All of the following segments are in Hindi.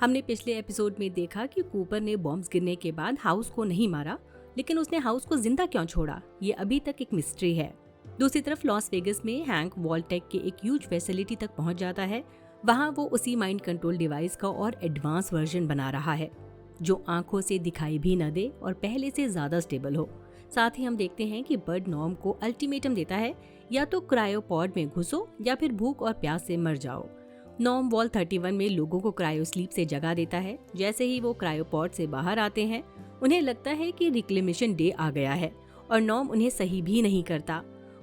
हमने पिछले एपिसोड में देखा कि कूपर ने बॉम्ब्स गिरने के बाद हाउस को नहीं मारा, लेकिन उसने हाउस को जिंदा क्यों छोड़ा, ये अभी तक एक मिस्ट्री है। दूसरी तरफ लॉस वेगस में हैंक वॉल्टेक के एक ह्यूज फैसिलिटी तक पहुंच जाता है। वहां वो उसी माइंड कंट्रोल डिवाइस का और एडवांस वर्जन बना रहा है, जो आंखों से दिखाई भी न दे और पहले से ज्यादा स्टेबल हो। साथ ही हम देखते हैं कि बर्ड नॉर्म को अल्टीमेटम देता है, या तो क्रायोपॉड में घुसो या फिर भूख और प्यास से मर जाओ। नॉर्म वॉल 31 में लोगों को क्रायो स्लीप से जगा देता है। जैसे ही वो क्रायोपॉड से बाहर आते हैं, उन्हें लगता है कि रिक्लेमेशन डे आ गया है और नॉर्म उन्हें सही भी नहीं करता।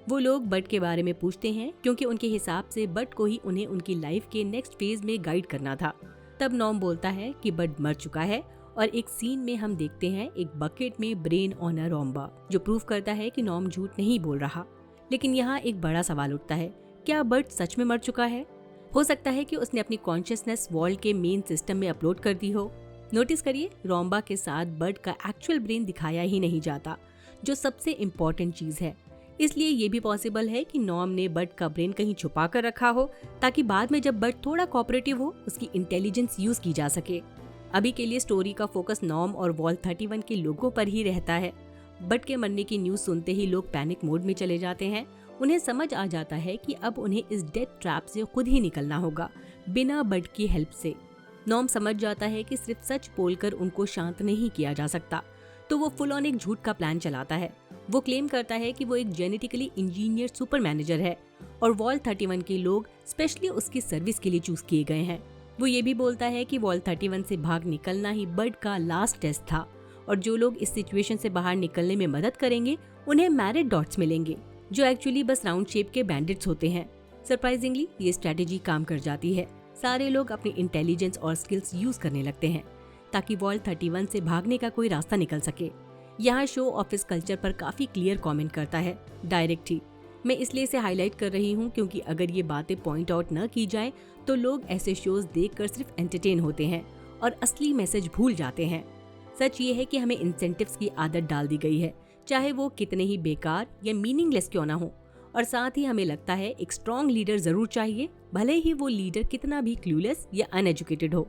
वो लोग बट के बारे में पूछते हैं, क्योंकि उनके हिसाब से बट को ही उन्हें उनकी लाइफ के नेक्स्ट फेज में गाइड करना था। तब नॉर्म बोलता है कि बट मर चुका है और एक सीन में हम देखते हैं एक बकेट में ब्रेन ऑन अ रोम्बा, जो प्रूव करता है कि नॉर्म झूठ नहीं बोल रहा। लेकिन यहाँ एक बड़ा सवाल उठता है, क्या बट सच में मर चुका है? हो सकता है कि उसने अपनी कॉन्शियसनेस वॉल्ट के मेन सिस्टम में अपलोड कर दी हो। नोटिस करिए, रोम्बा के साथ बर्ड का एक्चुअल ब्रेन दिखाया ही नहीं जाता, जो सबसे इम्पोर्टेंट चीज है। इसलिए ये भी पॉसिबल है कि नॉर्म ने बर्ड का ब्रेन कहीं छुपा कर रखा हो, ताकि बाद में जब बर्ड थोड़ा कोऑपरेटिव हो, उसकी इंटेलिजेंस यूज की जा सके। अभी के लिए स्टोरी का फोकस नॉर्म और वॉल्ट 31 के लोगों पर ही रहता है। बर्ड के मरने की न्यूज सुनते ही लोग पैनिक मोड में चले जाते हैं। उन्हें समझ आ जाता है कि अब उन्हें इस डेथ ट्रैप से खुद ही निकलना होगा, बिना बर्ड की हेल्प से। नॉर्म समझ जाता है कि सिर्फ सच बोलकर उनको शांत नहीं किया जा सकता, तो वो फुल ऑन एक झूठ का प्लान चलाता है। वो क्लेम करता है कि वो एक जेनेटिकली इंजीनियर सुपर मैनेजर है और वॉल्ट 31 के लोग स्पेशली उसकी सर्विस के लिए चूज किए गए हैं। वो ये भी बोलता है कि वॉल्ट 31 से भाग निकलना ही बर्ड का लास्ट टेस्ट था, और जो लोग इस सिचुएशन से बाहर निकलने में मदद करेंगे, उन्हें मैरिट डॉट्स मिलेंगे, जो एक्चुअली बस राउंड शेप के बैंडेट्स होते हैं। सरप्राइजिंगली ये स्ट्रेटेजी काम कर जाती है। सारे लोग अपनी इंटेलिजेंस और स्किल्स यूज करने लगते हैं, ताकि वॉल्ट 31 से भागने का कोई रास्ता निकल सके। यहाँ शो ऑफिस कल्चर पर काफी क्लियर कमेंट करता है, डायरेक्ट ही। मैं इसलिए इसे हाईलाइट कर रही हूँ, क्योंकि अगर ये बातें पॉइंट आउट न की जाए तो लोग ऐसे शोज देखकर सिर्फ एंटरटेन होते हैं और असली मैसेज भूल जाते हैं। सच ये है कि हमें इंसेंटिव्स की आदत डाल दी गई है, चाहे वो कितने ही बेकार या मीनिंगलेस क्यों ना हो। और साथ ही हमें लगता है एक स्ट्रॉन्ग लीडर जरूर चाहिए, भले ही वो लीडर कितना भी क्लूलेस या अनएजुकेटेड हो।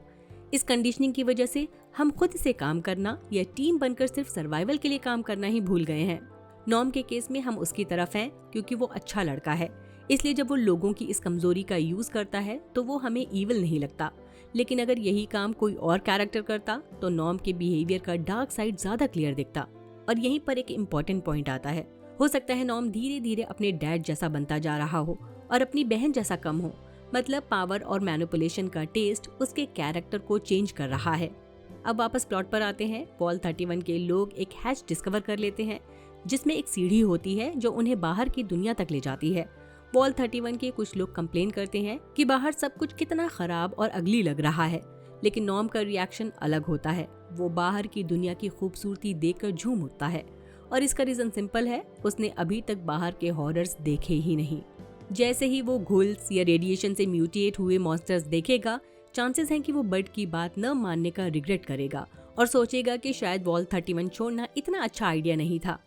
इस कंडीशनिंग की वजह से हम खुद से काम करना या टीम बनकर सिर्फ सर्वाइवल के लिए काम करना ही भूल गए हैं। नॉर्म के केस में हम उसकी तरफ हैं, क्योंकि वो अच्छा लड़का है। इसलिए जब वो लोगों की इस कमजोरी का यूज करता है तो वो हमें ईविल नहीं लगता। लेकिन अगर यही काम कोई और कैरेक्टर करता तो नॉर्म के बिहेवियर का डार्क साइड ज्यादा क्लियर दिखता। और यहीं पर एक इम्पोर्टेंट पॉइंट आता है, हो सकता है नॉर्म धीरे धीरे अपने डैड जैसा बनता जा रहा हो और अपनी बहन जैसा कम हो। मतलब पावर और मैनिपुलेशन का टेस्ट उसके कैरेक्टर को चेंज कर रहा है। अब वापस प्लॉट पर आते हैं। वॉल्ट 31 के लोग एक हैच डिस्कवर कर लेते हैं, जिसमें एक सीढ़ी होती है जो उन्हें बाहर की दुनिया तक ले जाती है। वॉल्ट 31 के कुछ लोग कंप्लेन करते हैं कि बाहर सब कुछ कितना खराब और अगली लग रहा है, लेकिन नॉर्म का रिएक्शन अलग होता है। वो बाहर की दुनिया की खूबसूरती देखकर झूम उठता है, और इसका रीजन सिंपल है, उसने अभी तक बाहर के हॉरर्स देखे ही नहीं। जैसे ही वो घुल्स या रेडिएशन से म्यूटेट हुए मॉन्स्टर्स देखेगा, चांसेस हैं कि वो बर्ड की बात न मानने का रिग्रेट करेगा और सोचेगा कि शायद वॉल्ट 31 छोड़ना इतना अच्छा आइडिया नहीं था।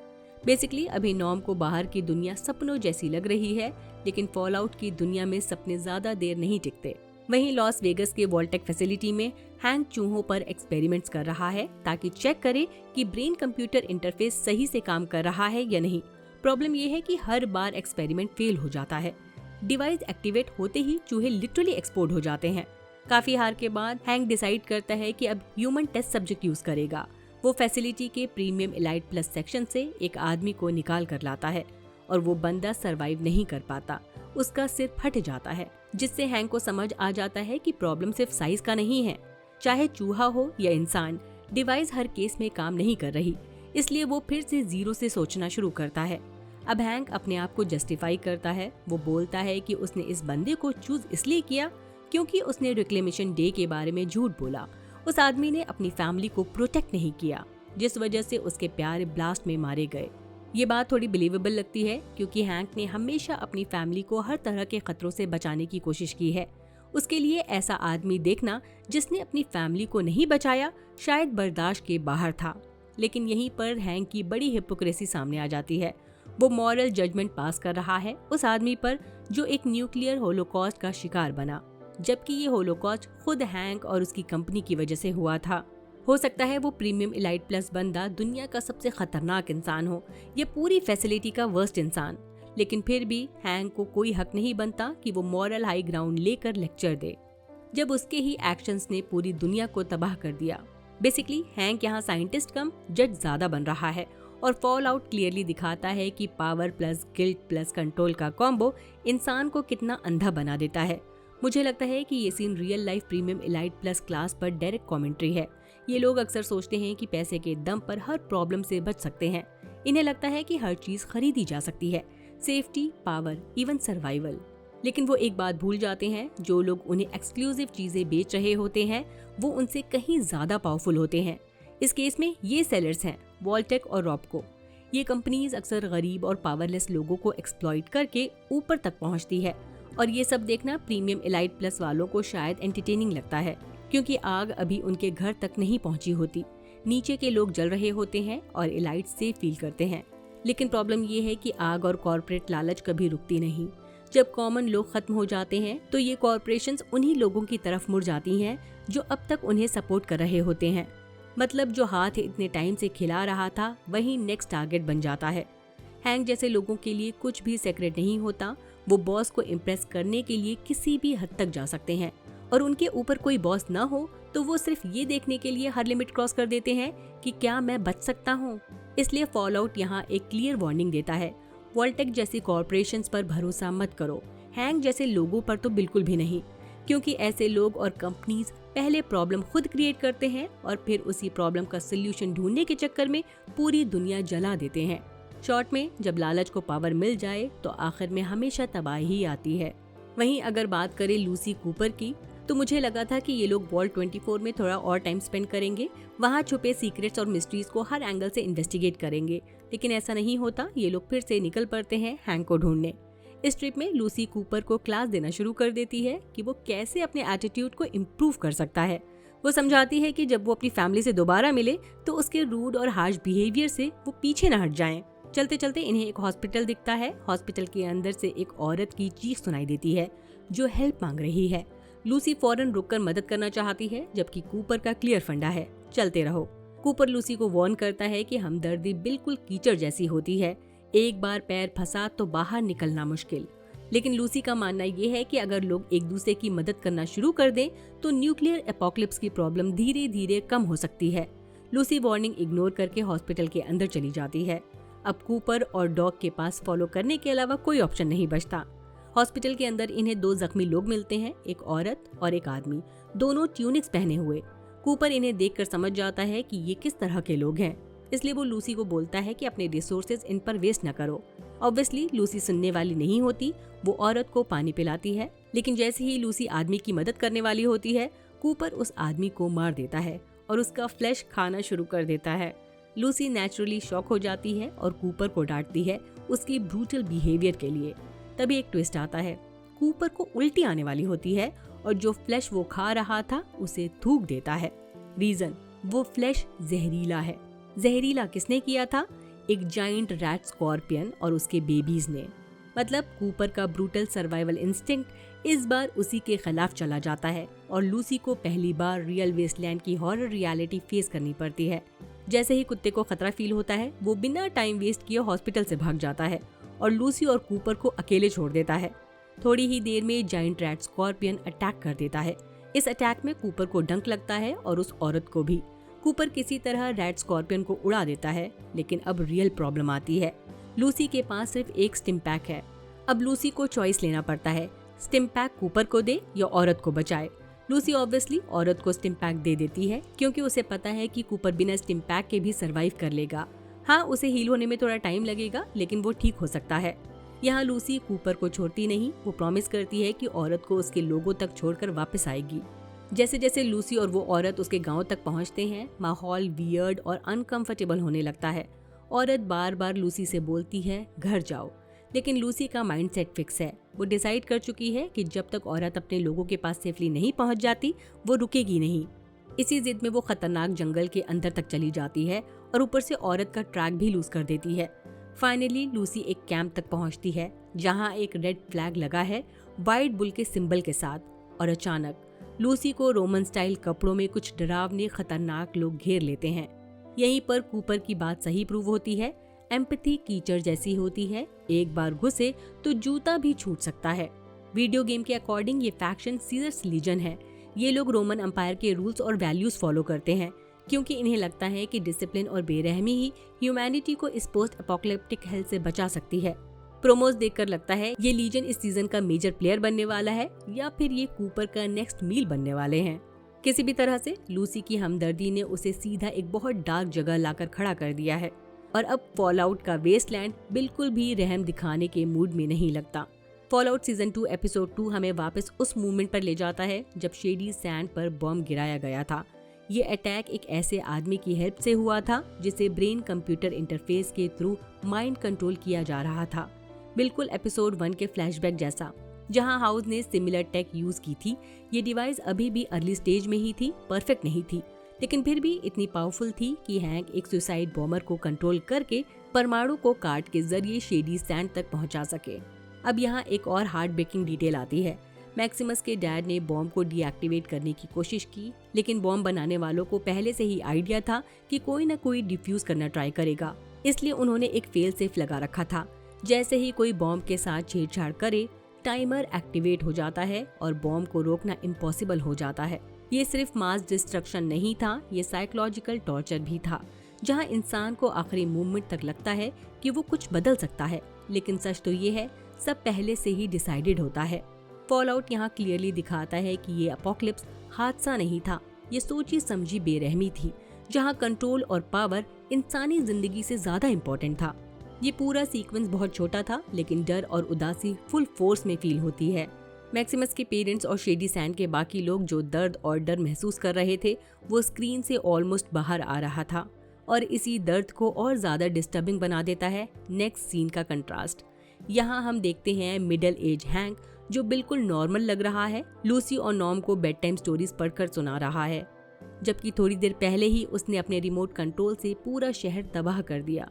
बेसिकली अभी नॉर्म को बाहर की दुनिया सपनों जैसी लग रही है, लेकिन फॉल आउट की दुनिया में सपने ज्यादा देर नहीं टिकते। वहीं लॉस वेगस के वॉल्टेक फैसिलिटी में हैंक चूहों पर एक्सपेरिमेंट्स कर रहा है, ताकि चेक करे कि ब्रेन कंप्यूटर इंटरफेस सही से काम कर रहा है या नहीं। प्रॉब्लम यह है कि हर बार एक्सपेरिमेंट फेल हो जाता है। डिवाइस एक्टिवेट होते ही चूहे लिटरली एक्सप्लोड हो जाते हैं। काफी हार के बाद हैंक डिसाइड करता है कि अब ह्यूमन टेस्ट सब्जेक्ट यूज करेगा। वो फैसिलिटी के प्रीमियम एलाइट प्लस सेक्शन से एक आदमी को निकाल कर लाता है, और वो बंदा सरवाइव नहीं कर पाता। उसका सिर फट जाता है, जिससे हैंक को समझ आ जाता है कि प्रॉब्लम सिर्फ साइज का नहीं है। चाहे चूहा हो या इंसान, डिवाइस हर केस में काम नहीं कर रही। इसलिए वो फिर से जीरो से सोचना शुरू करता है। अब हैंक अपने आप को जस्टिफाई करता है। वो बोलता है कि उसने इस बंदे को चूज इसलिए किया क्योंकि उसने रिक्लेमेशन डे के बारे में झूठ बोला। उस आदमी ने अपनी फैमिली को प्रोटेक्ट नहीं किया, जिस वजह से उसके प्यारे ब्लास्ट में मारे गए। ये बात थोड़ी बिलीवेबल लगती है, क्योंकि हैंक ने हमेशा अपनी फैमिली को हर तरह के खतरों से बचाने की कोशिश की है। उसके लिए ऐसा आदमी देखना जिसने अपनी फैमिली को नहीं बचाया, शायद बर्दाश्त के बाहर था। लेकिन यहीं पर हैंक की बड़ी हिपोक्रेसी सामने आ जाती है। वो मॉरल जजमेंट पास कर रहा है उस आदमी पर जो एक न्यूक्लियर होलोकॉस्ट का शिकार बना, जबकि ये होलोकॉस्ट खुद हैंक और उसकी कंपनी की वजह से हुआ था। हो सकता है वो प्रीमियम इलाइट प्लस बंदा दुनिया का सबसे खतरनाक इंसान हो, ये पूरी फैसिलिटी का वर्स्ट इंसान, लेकिन फिर भी हैंक को कोई हक नहीं बनता कि वो मॉरल हाई ग्राउंड लेकर लेक्चर दे, जब उसके ही एक्शंस ने पूरी दुनिया को तबाह कर दिया। बेसिकली हैंक यहाँ साइंटिस्ट कम जज ज्यादा बन रहा है, और फॉल आउट क्लियरली दिखाता है कि power plus guilt plus control का कॉम्बो इंसान को कितना अंधा बना देता है। मुझे लगता है कि ये scene real life premium elite plus class पर डायरेक्ट कमेंट्री है। ये लोग अक्सर सोचते हैं कि पैसे के दम पर हर प्रॉब्लम से बच सकते हैं। इन्हें लगता है कि हर चीज खरीदी जा सकती है, सेफ्टी, पावर, इवन सर्वाइवल। लेकिन वो एक बात भूल जाते हैं, जो लोग उन्हें एक्सक्लूसिव चीजें बेच रहे होते हैं वो उनसे कहीं ज्यादा पावरफुल होते हैं। इस केस में ये सेलर्स हैं, वॉल्टेक और रॉबको। ये कंपनीज अक्सर गरीब और पावरलेस लोगों को एक्सप्लॉइट करके ऊपर तक पहुंचती है, और ये सब देखना प्रीमियम इलाइट प्लस वालों को शायद एंटरटेनिंग लगता है, क्योंकि आग अभी उनके घर तक नहीं पहुंची होती। नीचे के लोग जल रहे होते हैं और इलाइट सेफ फील करते हैं। लेकिन प्रॉब्लम ये है कि आग और कॉर्पोरेट लालच कभी रुकती नहीं। जब कॉमन लोग खत्म हो जाते हैं तो ये कॉर्पोरेशंस उन्हीं लोगों की तरफ मुड़ जाती हैं जो अब तक उन्हें सपोर्ट कर रहे होते हैं। मतलब जो हाथ इतने टाइम से खिला रहा था वही नेक्स्ट टारगेट बन जाता है। हैंक जैसे लोगों के लिए कुछ भी सीक्रेट नहीं होता। वो बॉस को इम्प्रेस करने के लिए किसी भी हद तक जा सकते हैं, और उनके ऊपर कोई बॉस ना हो तो वो सिर्फ ये देखने के लिए हर लिमिट क्रॉस कर देते हैं कि क्या मैं बच सकता हूँ। इसलिए फॉल आउट यहाँ एक क्लियर वार्निंग देता है, वॉल्टेक जैसी कॉर्पोरेशंस पर भरोसा मत करो, हैंक जैसे लोगों पर तो बिल्कुल भी नहीं, क्योंकि ऐसे लोग और कंपनीज पहले प्रॉब्लम खुद क्रिएट करते हैं और फिर उसी प्रॉब्लम का सोल्यूशन ढूंढने के चक्कर में पूरी दुनिया जला देते हैं। शॉर्ट में, जब लालच को पावर मिल जाए तो आखिर में हमेशा तबाही ही आती है। वहीं अगर बात करें लूसी कूपर की, तो मुझे लगा था कि ये लोग वॉल्ट 24 में थोड़ा और टाइम स्पेंड करेंगे, वहाँ छुपे सीक्रेट्स और मिस्ट्रीज को हर एंगल से इन्वेस्टिगेट करेंगे, लेकिन ऐसा नहीं होता। ये लोग फिर से निकल पड़ते हैं हैंक को ढूंढने। इस ट्रिप में लूसी कूपर को क्लास देना शुरू कर देती है कि वो कैसे अपने एटीट्यूड को इम्प्रूव कर सकता है। वो समझाती है कि जब वो अपनी फैमिली से दोबारा मिले तो उसके रूड और हार्श बिहेवियर से वो पीछे न हट जाएं। चलते चलते इन्हें एक हॉस्पिटल दिखता है। हॉस्पिटल के अंदर से एक औरत की चीख सुनाई देती है जो हेल्प मांग रही है। लूसी फौरन रुककर मदद करना चाहती है, जबकि कूपर का क्लियर फंडा है, चलते रहो। कूपर लूसी को वार्न करता है कि हमदर्दी बिल्कुल कीचड़ जैसी होती है, एक बार पैर फंसा तो बाहर निकलना मुश्किल। लेकिन लूसी का मानना ये है कि अगर लोग एक दूसरे की मदद करना शुरू कर दें तो न्यूक्लियर एपोकलिप्स की प्रॉब्लम धीरे धीरे कम हो सकती है। लूसी वार्निंग इग्नोर करके हॉस्पिटल के अंदर चली जाती है। अब कूपर और डॉग के पास फॉलो करने के अलावा कोई ऑप्शन नहीं बचता। हॉस्पिटल के अंदर इन्हें दो जख्मी लोग मिलते हैं, एक औरत और एक आदमी, दोनों ट्यूनिक्स पहने हुए। कूपर इन्हें देखकर समझ जाता है कि ये किस तरह के लोग हैं, इसलिए वो लूसी को बोलता है कि अपने रिसोर्सेज इन पर वेस्ट न करो। ऑब्वियसली लूसी सुनने वाली नहीं होती, वो औरत को पानी पिलाती है, लेकिन जैसे ही लूसी आदमी की मदद करने वाली होती है, कूपर उस आदमी को मार देता है और उसका फ्लैश खाना शुरू कर देता है। लूसी नेचुरली शॉक हो जाती है और कूपर को डांटती है उसकी ब्रूटल बिहेवियर के लिए। तभी एक ट्विस्ट आता है, कूपर को उल्टी आने वाली होती है और जो फ्लैश वो खा रहा था उसे थूक देता है। रीजन, वो फ्लैश जहरीला है। जहरीला किसने किया था? एक जाइंट रैट स्कॉर्पियन और उसके बेबीज ने। मतलब कूपर का ब्रूटल सर्वाइवल इंस्टिंक्ट इस बार उसी के खिलाफ चला जाता है और लूसी को पहली बार रियल वेस्टलैंड की हॉरर रियलिटी फेस करनी पड़ती है। जैसे ही कुत्ते को खतरा फील होता है, वो बिना टाइम वेस्ट किए हॉस्पिटल से भाग जाता है और लूसी और कूपर को अकेले छोड़ देता है। थोड़ी ही देर में जाइंट रैट स्कॉर्पियन अटैक कर देता है। इस अटैक में कूपर को डंक लगता है और उस औरत को भी। कूपर किसी तरह रैट स्कॉर्पियन को उड़ा देता है, लेकिन अब रियल प्रॉब्लम आती है। लूसी के पास सिर्फ एक स्टिम पैक है। अब लूसी को चॉइस लेना पड़ता है, स्टिम पैक कूपर को दे या औरत को बचाए। लूसी ऑब्वियसली औरत को स्टिम पैक दे देती है, क्योंकि उसे पता है कि कूपर बिना स्टिम पैक के भी सरवाइव कर लेगा। हाँ, उसे हील होने में थोड़ा टाइम लगेगा, लेकिन वो ठीक हो सकता है। यहाँ लूसी कूपर को छोड़ती नहीं, वो प्रॉमिस करती है कि औरत को उसके लोगों तक छोड़कर वापस आएगी। जैसे जैसे लूसी और वो औरत उसके गांव तक पहुंचते हैं, माहौल वियर्ड और अनकंफर्टेबल होने लगता है। औरत बार बार लूसी से बोलती है घर जाओ, लेकिन लूसी का माइंडसेट फिक्स है। वो डिसाइड कर चुकी है कि जब तक औरत अपने लोगों के पास सेफली नहीं पहुंच जाती वो रुकेगी नहीं। इसी जिद में वो खतरनाक जंगल के अंदर तक चली जाती है और ऊपर से औरत का ट्रैक भी लूज कर देती है। फाइनली लूसी एक कैंप तक पहुंचती है जहां एक रेड फ्लैग लगा है वाइट बुल के सिंबल के साथ, और अचानक लूसी को रोमन स्टाइल कपड़ों में कुछ डरावने खतरनाक लोग घेर लेते हैं। यहीं पर कूपर की बात सही प्रूव होती है। एम्पैथी कीचड़ जैसी होती है, एक बार घुसे तो जूता भी छूट सकता है। वीडियो गेम के अकॉर्डिंग ये फैक्शन सीजर्स लीजन है। ये लोग रोमन एम्पायर के रूल्स और वैल्यूज फॉलो करते हैं क्योंकि इन्हें लगता है कि डिसिप्लिन और बेरहमी ही ह्यूमैनिटी को इस पोस्ट एपोकलिप्टिक हेल से बचा सकती है। प्रोमोज देखकर लगता है ये लीजन इस सीजन का मेजर प्लेयर बनने वाला है या फिर ये कूपर का नेक्स्ट मील बनने वाले हैं। किसी भी तरह से लूसी की हमदर्दी ने उसे सीधा एक बहुत डार्क जगह लाकर खड़ा कर दिया है और अब फॉलआउट का वेस्टलैंड बिल्कुल भी रहम दिखाने के मूड में नहीं लगता। फॉलआउट सीजन 2 एपिसोड 2 हमें वापस उस मोमेंट पर ले जाता है जब शेडी सैंड पर बॉम्ब गिराया गया था। ये अटैक एक ऐसे आदमी की हेल्प से हुआ था जिसे ब्रेन कंप्यूटर इंटरफेस के थ्रू माइंड कंट्रोल किया जा रहा था, बिल्कुल एपिसोड 1 के फ्लैशबैक जैसा, जहां हाउस ने सिमिलर टेक यूज की थी। ये डिवाइस अभी भी अर्ली स्टेज में ही थी, परफेक्ट नहीं थी, लेकिन फिर भी इतनी पावरफुल थी कि हैंक एक सुसाइड बॉम्बर को कंट्रोल करके परमाणु को काट के जरिए शेडी सैंड तक पहुंचा सके। अब यहाँ एक और हार्ट ब्रेकिंग डिटेल आती है। मैक्सिमस के डैड ने बॉम्ब को डीएक्टिवेट करने की कोशिश की, लेकिन बॉम्ब बनाने वालों को पहले से ही आइडिया था कि कोई न कोई डिफ्यूज करना ट्राई करेगा, इसलिए उन्होंने एक फेल सेफ लगा रखा था। जैसे ही कोई बॉम्ब के साथ छेड़छाड़ करे, टाइमर एक्टिवेट हो जाता है और बॉम्ब को रोकना इम्पॉसिबल हो जाता है। ये सिर्फ मास डिस्ट्रक्शन नहीं था, ये साइकोलॉजिकल टॉर्चर भी था, जहां इंसान को आखिरी मोमेंट तक लगता है कि वो कुछ बदल सकता है, लेकिन सच तो ये है सब पहले से ही डिसाइडेड होता है। फॉलआउट यहाँ क्लियरली दिखाता है कि ये अपोकलिप्स हादसा नहीं था, ये सोची समझी बेरहमी थी, जहाँ कंट्रोल और पावर इंसानी जिंदगी से ज्यादा इम्पोर्टेंट था। ये पूरा सीक्वेंस बहुत छोटा था, लेकिन डर और उदासी फुल फोर्स में फील होती है। मैक्सिमस के पेरेंट्स और शेडी सैंड के बाकी लोग जो दर्द और डर महसूस कर रहे थे, वो स्क्रीन से ऑलमोस्ट बाहर आ रहा था, और इसी दर्द को और ज्यादा डिस्टर्बिंग बना देता है नेक्स्ट सीन का कंट्रास्ट। यहाँ हम देखते हैं मिडिल एज हैंक जो बिल्कुल नॉर्मल लग रहा है, लूसी और नॉर्म को बेड टाइम स्टोरीज पढ़कर सुना रहा है, जबकि थोड़ी देर पहले ही उसने अपने रिमोट कंट्रोल से पूरा शहर तबाह कर दिया।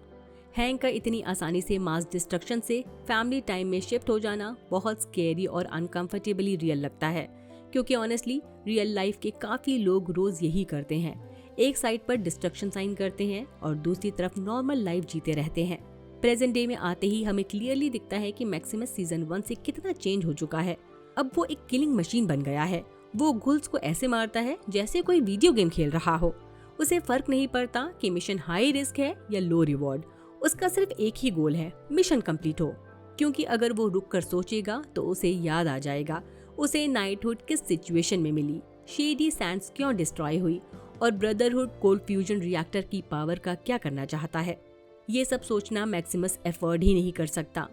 हैंक का इतनी आसानी से मास डिस्ट्रक्शन से फैमिली टाइम में शिफ्ट हो जाना बहुत स्केरी और अनकंफर्टेबली रियल लगता है, क्योंकि ऑनेस्टली रियल लाइफ के काफी लोग रोज यही करते हैं। एक साइड पर डिस्ट्रक्शन साइन करते हैं और दूसरी तरफ नॉर्मल लाइफ जीते रहते हैं। प्रेजेंट डे में आते ही हमें क्लियरली दिखता है कि मैक्सिमस सीजन 1 से कितना चेंज हो चुका है। अब वो एक किलिंग मशीन बन गया है। वो घुल्स को ऐसे मारता है जैसे कोई वीडियो गेम खेल रहा हो। उसे फर्क नहीं पड़ता कि मिशन हाई रिस्क है या लो रिवॉर्ड, उसका सिर्फ एक ही गोल है, मिशन कंप्लीट हो। क्योंकि अगर वो रुक कर सोचेगा तो उसे याद आ जाएगा उसे नाइटहुड किस सिचुएशन में मिली, शेडी सैंड्स क्यों डिस्ट्रॉय हुई और ब्रदरहुड कोल्ड फ्यूजन रिएक्टर की पावर का क्या करना चाहता है। ये सब सोचना मैक्सिमस एफर्ड ही नहीं कर सकता।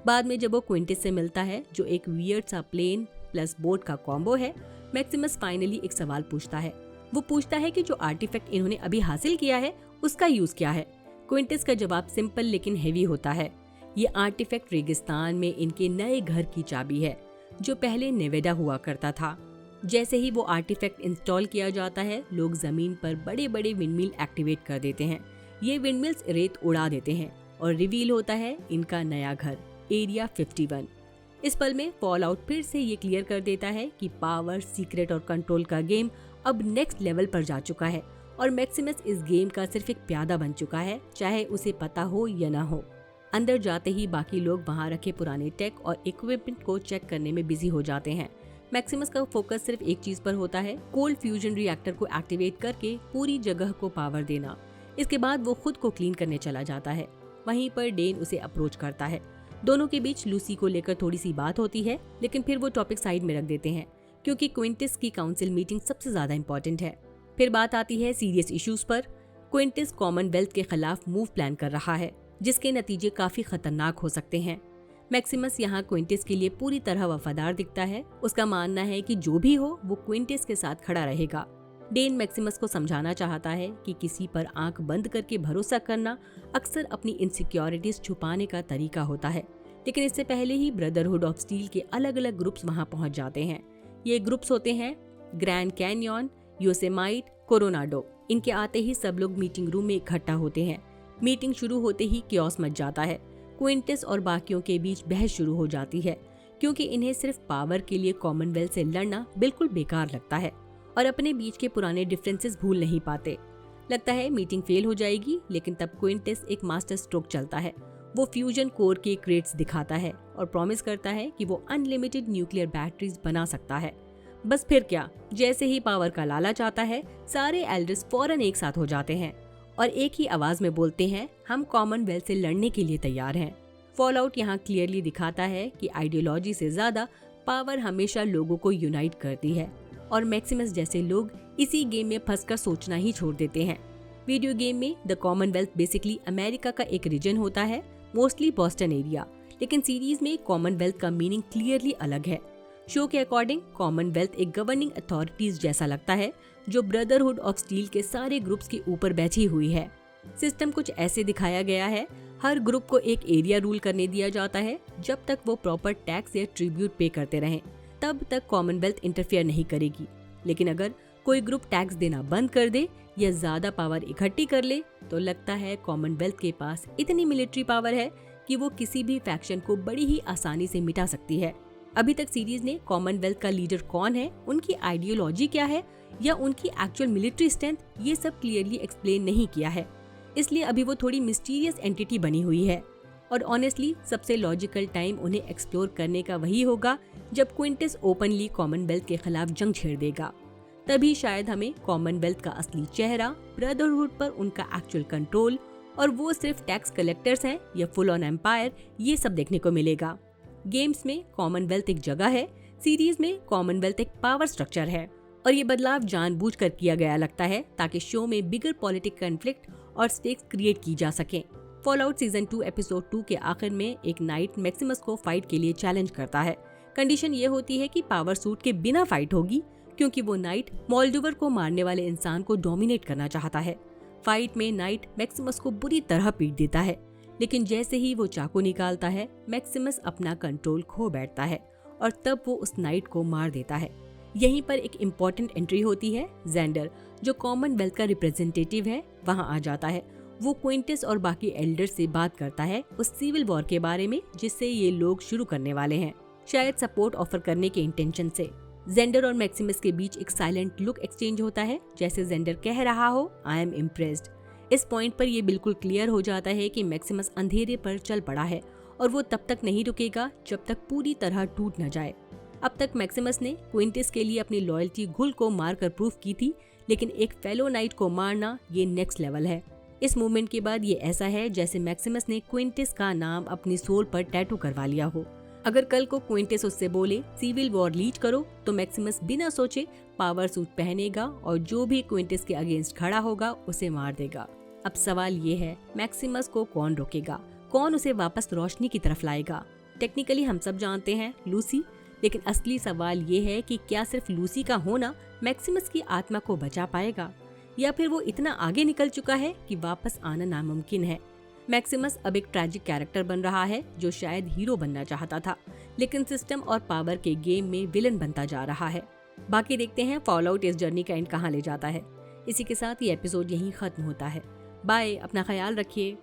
बाद में जब वो क्विंटिस से मिलता है, जो एक वियर्ड सा प्लेन प्लस बोट का कॉम्बो है, मैक्सिमस फाइनली एक सवाल पूछता है। वो पूछता है कि जो आर्टिफैक्ट इन्होंने अभी हासिल किया है उसका यूज क्या है। क्विंटिस का जवाब सिंपल लेकिन हेवी होता है। ये आर्टिफैक्ट रेगिस्तान में इनके नए घर की चाबी है, जो पहले नेवेडा हुआ करता था। जैसे ही वो आर्टिफैक्ट इंस्टॉल किया जाता है, लोग जमीन पर बड़े बड़े विंडमिल एक्टिवेट कर देते हैं। ये विंडमिल्स रेत उड़ा देते हैं और रिवील होता है इनका नया घर, एरिया 51। इस पल में फॉलआउट फिर से ये क्लियर कर देता है कि पावर, सीक्रेट और कंट्रोल का गेम अब नेक्स्ट लेवल पर जा चुका है और मैक्सिमस इस गेम का सिर्फ एक प्यादा बन चुका है, चाहे उसे पता हो या ना हो। अंदर जाते ही बाकी लोग वहाँ रखे पुराने टेक और इक्विपमेंट को चेक करने में बिजी हो जाते हैं। मैक्सिमस का फोकस सिर्फ एक चीज पर होता है, कोल्ड फ्यूजन रिएक्टर को एक्टिवेट करके पूरी जगह को पावर देना। इसके बाद वो खुद को क्लीन करने चला जाता है। वहीं पर डेन उसे अप्रोच करता है। दोनों के बीच लूसी को लेकर थोड़ी सी बात होती है, लेकिन फिर वो टॉपिक साइड में रख देते हैं क्योंकि क्विंटिस की काउंसिल मीटिंग सबसे ज्यादा इम्पोर्टेंट है। फिर बात आती है सीरियस इश्यूज पर। क्विंटिस कॉमनवेल्थ के खिलाफ मूव प्लान कर रहा है, जिसके नतीजे काफी खतरनाक हो सकते हैं। मैक्सिमस यहाँ क्विंटिस के लिए पूरी तरह वफादार दिखता है। उसका मानना है कि जो भी हो वो क्विंटिस के साथ खड़ा रहेगा। डेन मैक्सिमस को समझाना चाहता है कि किसी पर आंख बंद करके भरोसा करना अक्सर अपनी इनसिक्योरिटीज छुपाने का तरीका होता है, लेकिन इससे पहले ही ब्रदरहुड ऑफ स्टील के अलग अलग ग्रुप्स वहां पहुंच जाते हैं। ये ग्रुप्स होते हैं ग्रैंड कैनियन, योसेमाइट, कोरोनाडो। इनके आते ही सब लोग मीटिंग रूम में इकट्ठा होते हैं। मीटिंग शुरू होते ही क्योस मच जाता है। क्विंटिस और बाकियों के बीच बहस शुरू हो जाती है क्योंकि इन्हें सिर्फ पावर के लिए कॉमनवेल्थ से लड़ना बिल्कुल बेकार लगता है और अपने बीच के पुराने डिफरेंसेस भूल नहीं पाते। लगता है मीटिंग फेल हो जाएगी, लेकिन तब क्विंटस एक मास्टर स्ट्रोक चलता है। वो फ्यूजन कोर के क्रेट्स दिखाता है और प्रॉमिस करता है कि वो अनलिमिटेड न्यूक्लियर बैटरीज बना सकता है। बस फिर क्या, जैसे ही पावर का लालच आता है, सारे एल्डर्स फौरन एक साथ हो जाते हैं और एक ही आवाज में बोलते हैं, हम कॉमनवेल्थ से लड़ने के लिए तैयार हैं। फॉलआउट यहाँ क्लियरली दिखाता है कि आइडियोलॉजी से ज्यादा पावर हमेशा लोगों को यूनाइट करती है और मैक्सिमस जैसे लोग इसी गेम में फंसकर सोचना ही छोड़ देते हैं। वीडियो गेम में द कॉमनवेल्थ बेसिकली अमेरिका का एक रीजन होता है, मोस्टली बॉस्टन एरिया, लेकिन सीरीज में कॉमनवेल्थ का मीनिंग क्लियरली अलग है। शो के अकॉर्डिंग कॉमनवेल्थ एक गवर्निंग अथॉरिटीज जैसा लगता है जो ब्रदरहुड ऑफ स्टील के सारे ग्रुप्स के ऊपर बैठी हुई है। सिस्टम कुछ ऐसे दिखाया गया है, हर ग्रुप को एक एरिया रूल करने दिया जाता है। जब तक वो प्रॉपर टैक्स या ट्रिब्यूट पे करते रहें, तब तक कॉमनवेल्थ इंटरफेयर नहीं करेगी। लेकिन अगर कोई ग्रुप टैक्स देना बंद कर दे या ज्यादा पावर इकट्ठी कर ले, तो लगता है कॉमनवेल्थ के पास इतनी मिलिट्री पावर है कि वो किसी भी फैक्शन को बड़ी ही आसानी से मिटा सकती है। अभी तक सीरीज ने कॉमनवेल्थ का लीडर कौन है, उनकी आइडियोलॉजी क्या है या उनकी एक्चुअल मिलिट्री स्ट्रेंथ, ये सब क्लियरली एक्सप्लेन नहीं किया है। इसलिए अभी वो थोड़ी मिस्टीरियस एंटिटी बनी हुई है और ऑनेस्टली सबसे लॉजिकल टाइम उन्हें एक्सप्लोर करने का वही होगा जब क्विंटस ओपनली कॉमनवेल्थ के खिलाफ जंग छेड़ देगा। तभी शायद हमें कॉमनवेल्थ का असली चेहरा, ब्रदरहुड पर उनका एक्चुअल कंट्रोल और वो सिर्फ टैक्स कलेक्टर्स हैं या फुल ऑन एम्पायर, ये सब देखने को मिलेगा। गेम्स में कॉमनवेल्थ एक जगह है, सीरीज में कॉमनवेल्थ एक पावर स्ट्रक्चर है और ये बदलाव जानबूझकर किया गया लगता है ताकि शो में बिगर पॉलिटिक कॉन्फ्लिक्ट और स्टेक्स क्रिएट की जा सके। फॉलआउट सीजन 2 एपिसोड 2 के आखिर में एक नाइट मैक्सिमस को फाइट के लिए चैलेंज करता है। कंडीशन ये होती है कि पावर सूट के बिना फाइट होगी, क्योंकि वो नाइट मॉल्डोवर को मारने वाले इंसान को डोमिनेट करना चाहता है। फाइट में नाइट मैक्सिमस को बुरी तरह पीट देता है, लेकिन जैसे ही वो चाकू निकालता है, मैक्सिमस अपना कंट्रोल खो बैठता है और तब वो उस नाइट को मार देता है। यहीं पर एक इम्पोर्टेंट एंट्री होती है। जेंडर, जो कॉमनवेल्थ का रिप्रेजेंटेटिव है, वहाँ आ जाता है। वो क्विंटस और बाकी एल्डर से बात करता है उस सिविल वॉर के बारे में जिससे ये लोग शुरू करने वाले हैं, शायद सपोर्ट ऑफर करने के इंटेंशन से। जेंडर और मैक्सिमस के बीच एक साइलेंट लुक एक्सचेंज होता है, जैसे जेंडर कह रहा हो, आई एम इम्प्रेस्ड। इस पॉइंट पर ये बिल्कुल क्लियर हो जाता है कि मैक्सिमस अंधेरे पर चल पड़ा है और वो तब तक नहीं रुकेगा जब तक पूरी तरह टूट न जाए। अब तक मैक्सिमस ने क्विंटस के लिए अपनी लॉयल्टी घुल को मारकर प्रूफ की थी, लेकिन एक फेलो नाइट को मारना ये नेक्स्ट लेवल है। इस मूवमेंट के बाद ये ऐसा है जैसे मैक्सिमस ने क्विंटस का नाम अपनी सोल पर टैटू करवा लिया हो। अगर कल को क्विंटस उससे बोले सिविल वॉर लीड करो, तो मैक्सिमस बिना सोचे पावर सूट पहनेगा और जो भी क्विंटस के अगेंस्ट खड़ा होगा उसे मार देगा। अब सवाल ये है, मैक्सिमस को कौन रोकेगा, कौन उसे वापस रोशनी की तरफ लाएगा? टेक्निकली हम सब जानते हैं लूसी, लेकिन असली सवाल ये है कि क्या सिर्फ लूसी का होना मैक्सिमस की आत्मा को बचा पाएगा, या फिर वो इतना आगे निकल चुका है कि वापस आना नामुमकिन है। मैक्सिमस अब एक ट्रैजिक कैरेक्टर बन रहा है जो शायद हीरो बनना चाहता था, लेकिन सिस्टम और पावर के गेम में विलन बनता जा रहा है। बाकी देखते हैं फॉलआउट इस जर्नी का एंड कहाँ ले जाता है। इसी के साथ ये एपिसोड यहीं खत्म होता है। बाय, अपना ख्याल रखिए।